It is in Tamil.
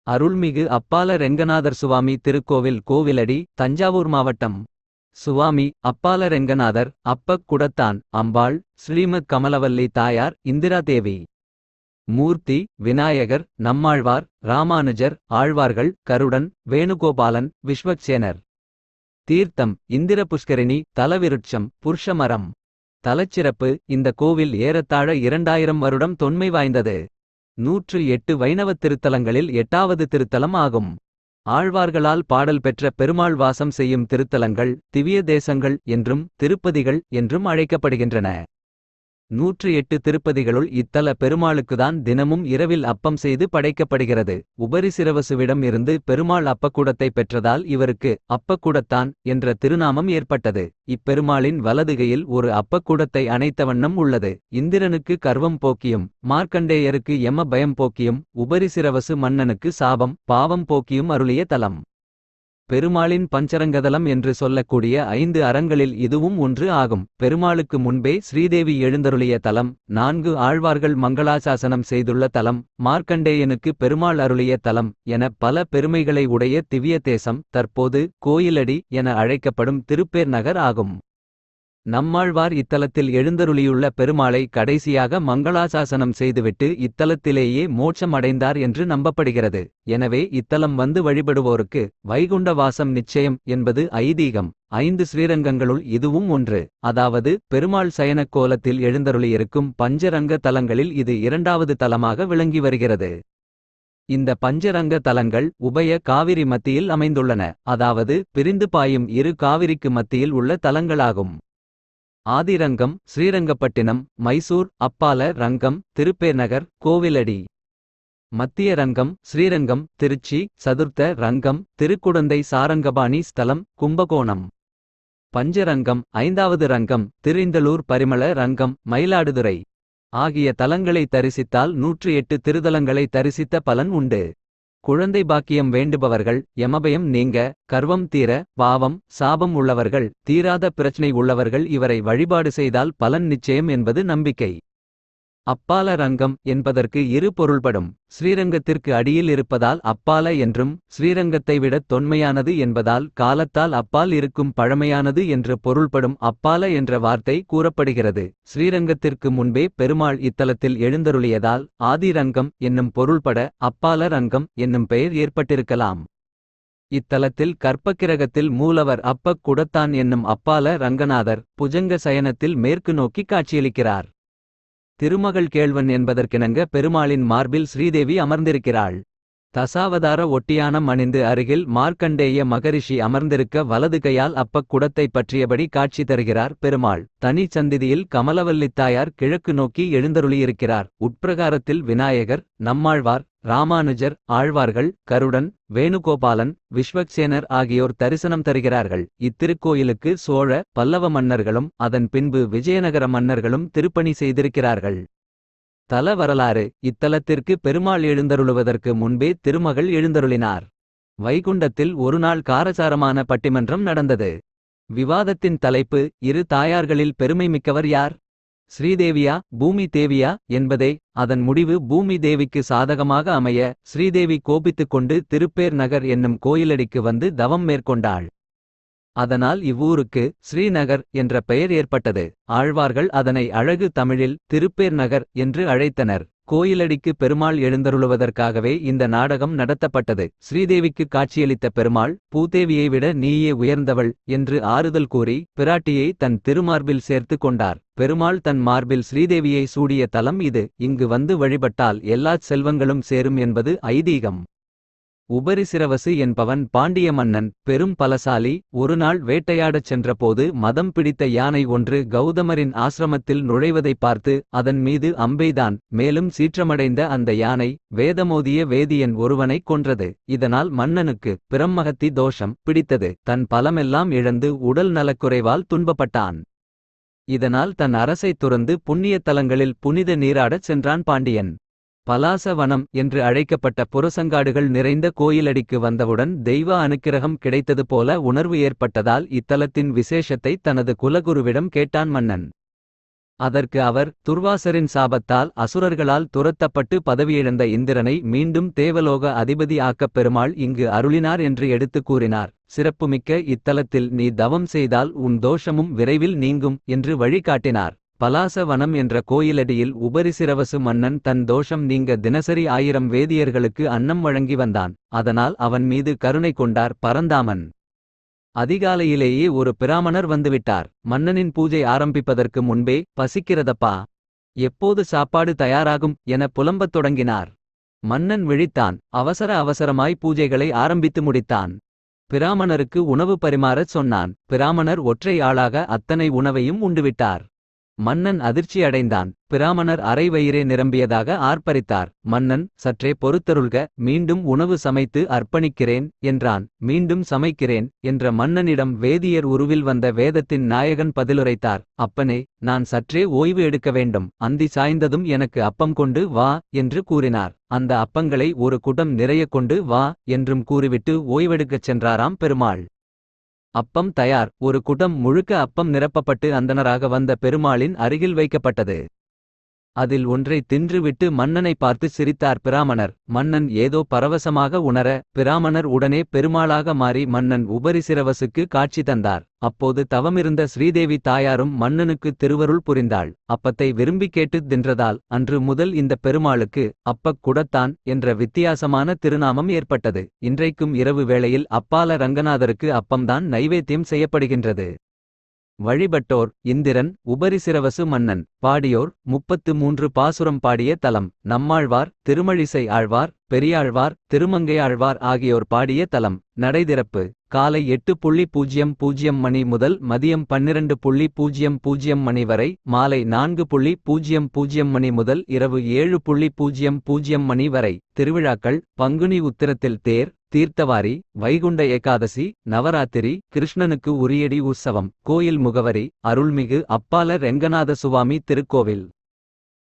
அருள்மிகு அப்பால ரெங்கநாதர் சுவாமி திருக்கோவில் கோவிலடி தஞ்சாவூர் மாவட்டம். சுவாமி அப்பால ரெங்கநாதர் அப்பக் குடத்தான் அம்பாள் ஸ்ரீமத் கமலவல்லி தாயார் இந்திரா தேவி. மூர்த்தி விநாயகர் நம்மாழ்வார் ராமானுஜர் ஆழ்வார்கள் கருடன் வேணுகோபாலன் விஸ்வக்சேனர். தீர்த்தம் இந்திர புஷ்கரிணி தலவிருட்சம் புருஷமரம். தலச்சிறப்பு இந்த கோவில் ஏறத்தாழ 2000 வருடம் தொன்மை வாய்ந்தது. 108 வைணவத் திருத்தலங்களில் 8வது திருத்தலம் ஆகும். ஆழ்வார்களால் பாடல் பெற்ற பெருமாள் வாசம் செய்யும் திருத்தலங்கள் திவ்ய தேசங்கள் என்றும் திருப்பதிகள் என்றும் அழைக்கப்படுகின்றன. 108 திருப்பதிகளுள் இத்தல பெருமாளுக்குதான் தினமும் இரவில் அப்பம் செய்து படைக்கப்படுகிறது. உபரிசிரவசுவிடம் இருந்து பெருமாள் அப்பக்குடத்தை பெற்றதால் இவருக்கு அப்பக்குடத்தான் என்ற திருநாமம் ஏற்பட்டது. இப்பெருமாளின் வலதுகையில் ஒரு அப்பக்குடத்தை அணைத்த வண்ணம் உள்ளது. இந்திரனுக்கு கர்வம் போக்கியும் மார்க்கண்டேயருக்கு யம பயம் போக்கியும் உபரிசிரவசு மன்னனுக்கு சாபம் பாவம் போக்கியும் அருளிய தலம். பெருமாளின் பஞ்சரங்கதலம் என்று சொல்லக்கூடிய 5 அறங்களில் இதுவும் ஒன்று ஆகும். பெருமாளுக்கு முன்பே ஸ்ரீதேவி எழுந்தருளிய தலம், 4 ஆழ்வார்கள் மங்களாசாசனம் செய்துள்ள தலம், மார்க்கண்டேயனுக்கு பெருமாள் அருளிய தலம் என பல பெருமைகளை உடைய திவ்ய தேசம் தற்போது கோயிலடி என அழைக்கப்படும் திருப்பேர் நகர் ஆகும். நம்மாழ்வார் இத்தலத்தில் எழுந்தருளியுள்ள பெருமாளை கடைசியாக மங்களாசாசனம் செய்துவிட்டு இத்தலத்திலேயே மோட்சம் அடைந்தார் என்று நம்பப்படுகிறது. எனவே இத்தலம் வந்து வழிபடுவோருக்கு வைகுண்ட வாசம் நிச்சயம் என்பது ஐதீகம். 5 ஸ்ரீரங்கங்களுள் இதுவும் ஒன்று. அதாவது பெருமாள் சயனக் கோலத்தில் எழுந்தருளியிருக்கும் பஞ்சரங்க தலங்களில் இது 2வது தலமாக விளங்கி வருகிறது. இந்த பஞ்சரங்க தலங்கள் உபய காவிரி மத்தியில் அமைந்துள்ளன. அதாவது பிரிந்து பாயும் 2 காவிரிக்கு மத்தியில் உள்ள தலங்களாகும். ஆதிரங்கம் ஸ்ரீரங்கப்பட்டினம் மைசூர் அப்பால ரங்கம் திருப்பேர்நகர் கோவிலடி. மத்திய ரங்கம் ஸ்ரீரங்கம் திருச்சி சதுர்த்த ரங்கம் திருக்குடந்தை சாரங்கபாணி ஸ்தலம் கும்பகோணம். பஞ்சரங்கம் 5வது ரங்கம் திருந்தலூர் பரிமள ரங்கம் மயிலாடுதுறை ஆகிய தலங்களை தரிசித்தால் 108 திருதலங்களை தரிசித்த பலன் உண்டு. குழந்தை பாக்கியம் வேண்டுபவர்கள் யமபயம் நீங்க கர்வம் தீர பாவம் சாபம் உள்ளவர்கள் தீராத பிரச்சனை உள்ளவர்கள் இவரை வழிபாடு செய்தால் பலன் நிச்சயம் என்பது நம்பிக்கை. அப்பால ரங்கம் என்பதற்கு 2 பொருள்படும். ஸ்ரீரங்கத்திற்கு அடியில் இருப்பதால் அப்பால என்றும் ஸ்ரீரங்கத்தை விட தொன்மையானது என்பதால் காலத்தால் அப்பால் இருக்கும் பழமையானது என்று பொருள்படும். அப்பால என்ற வார்த்தை கூறப்படுகிறது. ஸ்ரீரங்கத்திற்கு முன்பே பெருமாள் இத்தலத்தில் எழுந்தருளியதால் ஆதிரங்கம் என்னும் பொருள்பட அப்பால ரங்கம் என்னும் பெயர் ஏற்பட்டிருக்கலாம். இத்தலத்தில் கற்பக்கிரகத்தில் மூலவர் அப்பக் குடத்தான் என்னும் அப்பால ரங்கநாதர் புஜங்க சயனத்தில் மேற்கு நோக்கி காட்சியளிக்கிறார். திருமகள் கேள்வன் என்பதற்கிணங்க பெருமாளின் மார்பில் ஸ்ரீதேவி அமர்ந்திருக்கிறாள். தசாவதார ஒட்டியானம் அணிந்து அருகில் மார்க்கண்டேய மகரிஷி அமர்ந்திருக்க வலது கையால் அப்பக் குடத்தை பற்றியபடி காட்சி தருகிறார் பெருமாள். தனி சந்திதியில் கமலவல்லித்தாயார் கிழக்கு நோக்கி எழுந்தருளியிருக்கிறார். உட்பிரகாரத்தில் விநாயகர் நம்மாழ்வார் ராமானுஜர் ஆழ்வார்கள் கருடன் வேணுகோபாலன் விஸ்வக்சேனர் ஆகியோர் தரிசனம் தருகிறார்கள். இத்திருக்கோயிலுக்கு சோழ பல்லவ மன்னர்களும் அதன் பின்பு விஜயநகர மன்னர்களும் திருப்பணி செய்திருக்கிறார்கள். தல வரலாறு இத்தலத்திற்கு பெருமாள் எழுந்தருளுவதற்கு முன்பே திருமகள் எழுந்தருளினார். வைகுண்டத்தில் ஒருநாள் காரசாரமான பட்டிமன்றம் நடந்தது. விவாதத்தின் தலைப்பு 2 தாயார்களில் பெருமை மிக்கவர் யார், ஸ்ரீதேவியா பூமி தேவியா என்பதே. அதன் முடிவு பூமி தேவிக்கு சாதகமாக அமைய ஸ்ரீதேவி கோபித்துக் கொண்டு திருப்பேர் நகர் என்னும் கோயிலடிக்கு வந்து தவம் மேற்கொண்டாள். அதனால் இவ்வூருக்கு ஸ்ரீநகர் என்ற பெயர் ஏற்பட்டது. ஆழ்வார்கள் அதனை அழகு தமிழில் திருப்பேர் நகர் என்று அழைத்தனர். கோயிலடிக்கு பெருமாள் எழுந்தருளுவதற்காகவே இந்த நாடகம் நடத்தப்பட்டது. ஸ்ரீதேவிக்கு காட்சியளித்த பெருமாள் பூதேவியை விட நீயே உயர்ந்தவள் என்று ஆறுதல் கூறி பிராட்டியை தன் திருமார்பில் சேர்த்து கொண்டார். பெருமாள் தன் மார்பில் ஸ்ரீதேவியை சூடிய தலம் இது. இங்கு வந்து வழிபட்டால் எல்லாச் செல்வங்களும் சேரும் என்பது ஐதீகம். உபரிசிரவசு என்பவன் பாண்டிய மன்னன் பெரும் பலசாலி. ஒருநாள் வேட்டையாடச் சென்றபோது மதம் பிடித்த யானை ஒன்று கௌதமரின் ஆசிரமத்தில் நுழைவதை பார்த்து அதன் மீது அம்பெய்தான். மேலும் சீற்றமடைந்த அந்த யானை வேதமோதிய வேதியன் ஒருவனைக் கொன்றது. இதனால் மன்னனுக்கு பிரம்மஹத்தி தோஷம் பிடித்தது. தன் பலமெல்லாம் இழந்து உடல் நலக்குறைவால் துன்பப்பட்டான். இதனால் தன் அரசை துறந்து புண்ணிய தலங்களில் புனித நீராடச் சென்றான் பாண்டியன். பலாச வனம் என்று அழைக்கப்பட்ட புறசங்காடுகள் நிறைந்த கோயிலடிக்கு வந்தவுடன் தெய்வ அனுக்கிரகம் கிடைத்தது போல உணர்வு ஏற்பட்டதால் இத்தலத்தின் விசேஷத்தை தனது குலகுருவிடம் கேட்டான் மன்னன். அதற்கு அவர், துர்வாசரின் சாபத்தால் அசுரர்களால் துரத்தப்பட்டு பதவியிழந்த இந்திரனை மீண்டும் தேவலோக அதிபதி ஆக்கப் பெருமாள் இங்கு அருளினார் என்று எடுத்துக் கூறினார். சிறப்புமிக்க இத்தலத்தில் நீ தவம் செய்தால் உன் தோஷமும் விரைவில் நீங்கும் என்று வழிகாட்டினார். பலாச வனம் என்ற கோயிலடியில் உபரிசிரவசு மன்னன் தன் தோஷம் நீங்க தினசரி 1000 வேதியர்களுக்கு அன்னம் வழங்கி வந்தான். அதனால் அவன் மீது கருணை கொண்டார் பரந்தாமன். அதிகாலையிலேயே ஒரு பிராமணர் வந்துவிட்டார். மன்னனின் பூஜை ஆரம்பிப்பதற்கு முன்பே, பசிக்கிறதப்பா, எப்போது சாப்பாடு தயாராகும் என புலம்பத் தொடங்கினார். மன்னன் விழித்தான். அவசரமாய் பூஜைகளை ஆரம்பித்து முடித்தான். பிராமணருக்கு உணவு பரிமாறச் சொன்னான். பிராமணர் ஒற்றை ஆளாக அத்தனை உணவையும் உண்டுவிட்டார். மன்னன் அதிர்ச்சி அடைந்தான். பிராமணர் அரை வயிறே நிரம்பியதாக ஆர்ப்பரித்தார். மன்னன், சற்றே பொறுத்தருள்க, மீண்டும் உணவு சமைத்து அர்ப்பணிக்கிறேன் என்றான். மீண்டும் சமைக்கிறேன் என்ற மன்னனிடம் வேதியர் உருவில் வந்த வேதத்தின் நாயகன் பதிலுரைத்தார். அப்பனே, நான் சற்றே ஓய்வு எடுக்க வேண்டும். அந்தி சாய்ந்ததும் எனக்கு அப்பம் கொண்டு வா என்று கூறினார். அந்த அப்பங்களை ஒரு குடம் நிறைய கொண்டு வா என்றும் கூறிவிட்டு ஓய்வெடுக்கச் சென்றாராம் பெருமாள். அப்பம் தயார். ஒரு குடம் முழுக்க அப்பம் நிரப்பப்பட்டு அந்தணராக வந்த பெருமாளின் அருகில் வைக்கப்பட்டது. அதில் ஒன்றை தின்றுவிட்டு மன்னனை பார்த்து சிரித்தார் பிராமணர். மன்னன் ஏதோ பரவசமாக உணர, பிராமணர் உடனே பெருமாளாக மாறி மன்னன் உபரிசிரவசுக்கு காட்சி தந்தார். அப்போது தவமிருந்த ஸ்ரீதேவி தாயாரும் மன்னனுக்கு திருவருள் புரிந்தாள். அப்பத்தை விரும்பி கேட்டுத் தின்றதால் அன்று முதல் இந்த பெருமாளுக்கு அப்பக் குடத்தான் என்ற வித்தியாசமான திருநாமம் ஏற்பட்டது. இன்றைக்கும் இரவு வேளையில் அப்பால ரங்கநாதருக்கு அப்பம்தான் நைவேத்தியம் செய்யப்படுகின்றது. வழிபட்டோர்: இந்திரன், உபரிசிரவசு மன்னன். பாடியோர்: 33 பாசுரம் பாடிய தலம். நம்மாழ்வார், திருமழிசை ஆழ்வார், பெரியாழ்வார், திருமங்கையாழ்வார் ஆகியோர் பாடிய தலம். நடைதிறப்பு: காலை 8:00 மணி முதல் மதியம் 12:00 மணி வரை, மாலை 4:00 மணி முதல் இரவு 7:00 மணி வரை. திருவிழாக்கள்: பங்குனி உத்திரத்தில் தேர், தீர்த்தவாரி, வைகுண்ட ஏகாதசி, நவராத்திரி, கிருஷ்ணனுக்கு உரியடி உற்சவம். கோயில் முகவரி: அருள்மிகு அப்பால ரெங்கநாத சுவாமி திருக்கோவில்.